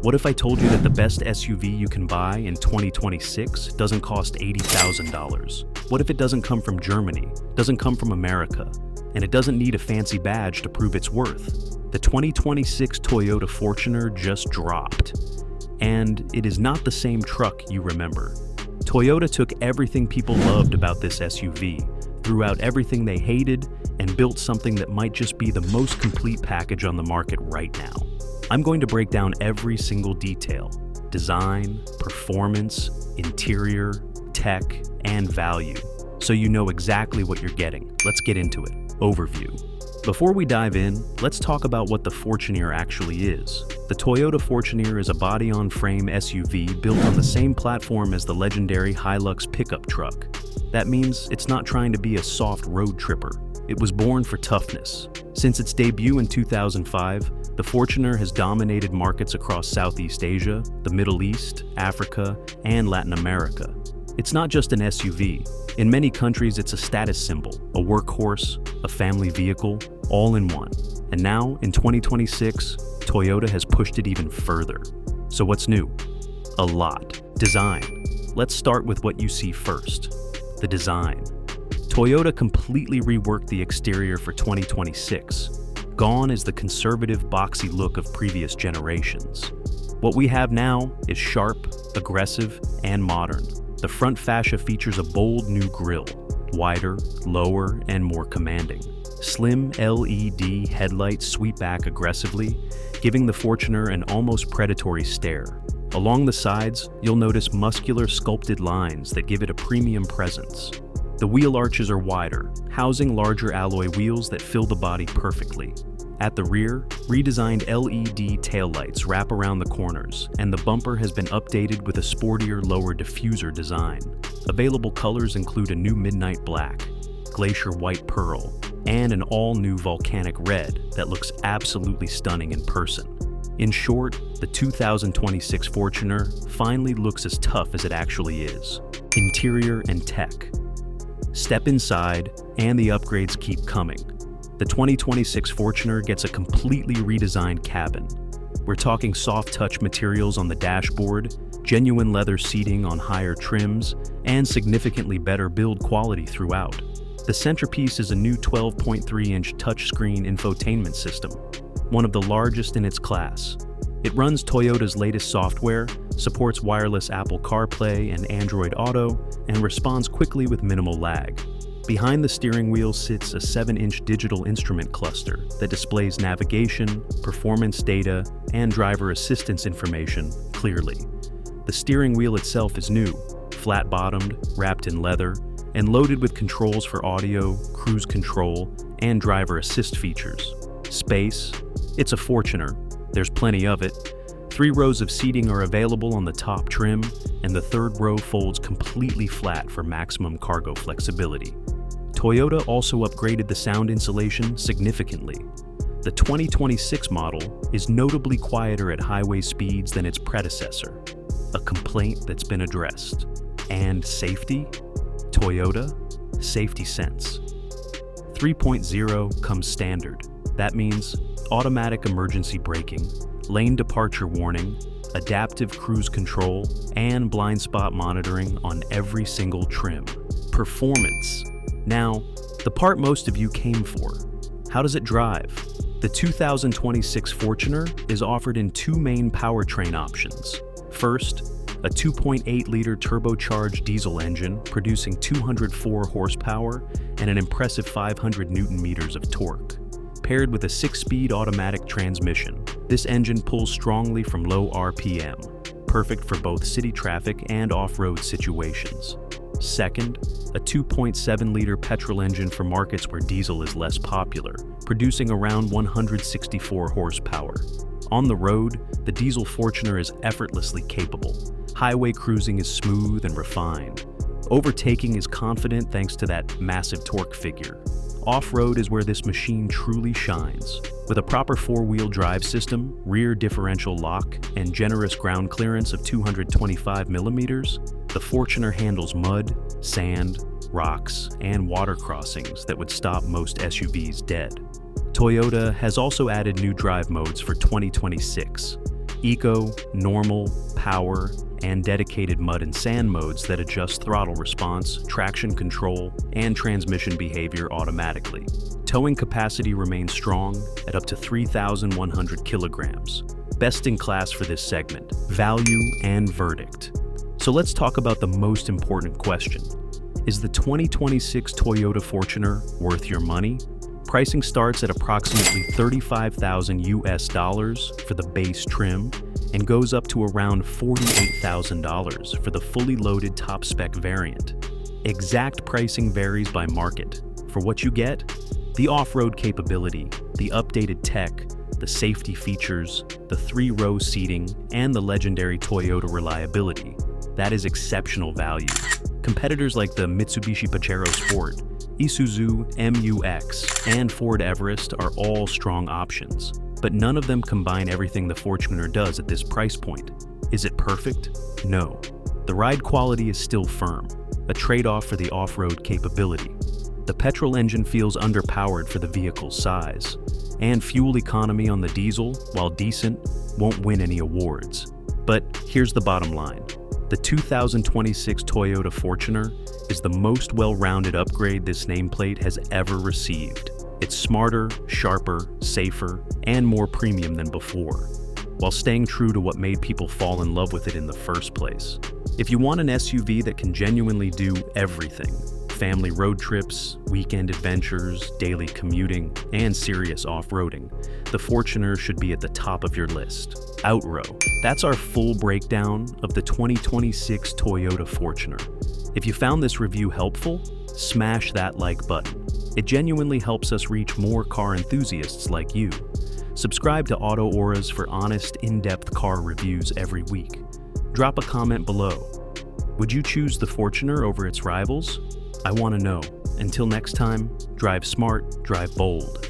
What if I told you that the best SUV you can buy in 2026 doesn't cost $80,000? What if it doesn't come from Germany, doesn't come from America, and it doesn't need a fancy badge to prove its worth? The 2026 Toyota Fortuner just dropped. And it is not the same truck you remember. Toyota took everything people loved about this SUV, threw out everything they hated, and built something that might just be the most complete package on the market right now. I'm going to break down every single detail: design, performance, interior, tech, and value, so you know exactly what you're getting. Let's get into it. Overview. Before we dive in, let's talk about what the Fortuner actually is. The Toyota Fortuner is a body-on-frame SUV built on the same platform as the legendary Hilux pickup truck. That means it's not trying to be a soft road tripper. It was born for toughness. Since its debut in 2005, the Fortuner has dominated markets across Southeast Asia, the Middle East, Africa, and Latin America. It's not just an SUV. In many countries, it's a status symbol, a workhorse, a family vehicle, all in one. And now, in 2026, Toyota has pushed it even further. So what's new? A lot. Design. Let's start with what you see first. The design. Toyota completely reworked the exterior for 2026. Gone is the conservative, boxy look of previous generations. What we have now is sharp, aggressive, and modern. The front fascia features a bold new grille, wider, lower, and more commanding. Slim LED headlights sweep back aggressively, giving the Fortuner an almost predatory stare. Along the sides, you'll notice muscular sculpted lines that give it a premium presence. The wheel arches are wider, housing larger alloy wheels that fill the body perfectly. At the rear, redesigned LED taillights wrap around the corners, and the bumper has been updated with a sportier lower diffuser design. Available colors include a new midnight black, glacier white pearl, and an all-new volcanic red that looks absolutely stunning in person. In short, the 2026 Fortuner finally looks as tough as it actually is. Interior and tech. Step inside, and the upgrades keep coming. The 2026 Fortuner gets a completely redesigned cabin. We're talking soft-touch materials on the dashboard, genuine leather seating on higher trims, and significantly better build quality throughout. The centerpiece is a new 12.3-inch touchscreen infotainment system, one of the largest in its class. It runs Toyota's latest software, supports wireless Apple CarPlay and Android Auto, and responds quickly with minimal lag. Behind the steering wheel sits a 7-inch digital instrument cluster that displays navigation, performance data, and driver assistance information clearly. The steering wheel itself is new, flat-bottomed, wrapped in leather, and loaded with controls for audio, cruise control, and driver assist features. Space. It's a Fortuner. There's plenty of it. 3 rows of seating are available on the top trim, and the third row folds completely flat for maximum cargo flexibility. Toyota also upgraded the sound insulation significantly. The 2026 model is notably quieter at highway speeds than its predecessor, a complaint that's been addressed. And safety? Toyota, safety sense. 3.0 comes standard. That means automatic emergency braking, lane departure warning, adaptive cruise control, and blind spot monitoring on every single trim. Performance. Now, the part most of you came for. How does it drive? The 2026 Fortuner is offered in 2 main powertrain options. First, a 2.8-liter turbocharged diesel engine producing 204 horsepower and an impressive 500 Newton-meters of torque. Paired with a 6-speed automatic transmission, this engine pulls strongly from low RPM, perfect for both city traffic and off-road situations. Second, a 2.7-liter petrol engine for markets where diesel is less popular, producing around 164 horsepower. On the road, the diesel Fortuner is effortlessly capable. Highway cruising is smooth and refined. Overtaking is confident thanks to that massive torque figure. Off-road is where this machine truly shines. With a proper 4-wheel drive system, rear differential lock, and generous ground clearance of 225 millimeters, the Fortuner handles mud, sand, rocks, and water crossings that would stop most SUVs dead. Toyota has also added new drive modes for 2026. Eco, Normal, Power, and dedicated mud and sand modes that adjust throttle response, traction control, and transmission behavior automatically. Towing capacity remains strong at up to 3,100 kilograms. Best in class for this segment, value and verdict. So let's talk about the most important question. Is the 2026 Toyota Fortuner worth your money? Pricing starts at approximately $35,000 for the base trim and goes up to around $48,000 for the fully loaded top-spec variant. Exact pricing varies by market. For what you get, the off-road capability, the updated tech, the safety features, the 3-row seating, and the legendary Toyota reliability. That is exceptional value. Competitors like the Mitsubishi Pajero Sport, Isuzu MU-X, and Ford Everest are all strong options, but none of them combine everything the Fortuner does at this price point. Is it perfect? No. The ride quality is still firm, a trade-off for the off-road capability. The petrol engine feels underpowered for the vehicle's size, and fuel economy on the diesel, while decent, won't win any awards. But here's the bottom line. The 2026 Toyota Fortuner is the most well-rounded upgrade this nameplate has ever received. It's smarter, sharper, safer, and more premium than before, while staying true to what made people fall in love with it in the first place. If you want an SUV that can genuinely do everything, family road trips, weekend adventures, daily commuting, and serious off-roading, the Fortuner should be at the top of your list. Outrow. That's our full breakdown of the 2026 Toyota Fortuner. If you found this review helpful, smash that like button. It genuinely helps us reach more car enthusiasts like you. Subscribe to AutoAuras for honest, in-depth car reviews every week. Drop a comment below. Would you choose the Fortuner over its rivals? I want to know. Until next time, drive smart, drive bold.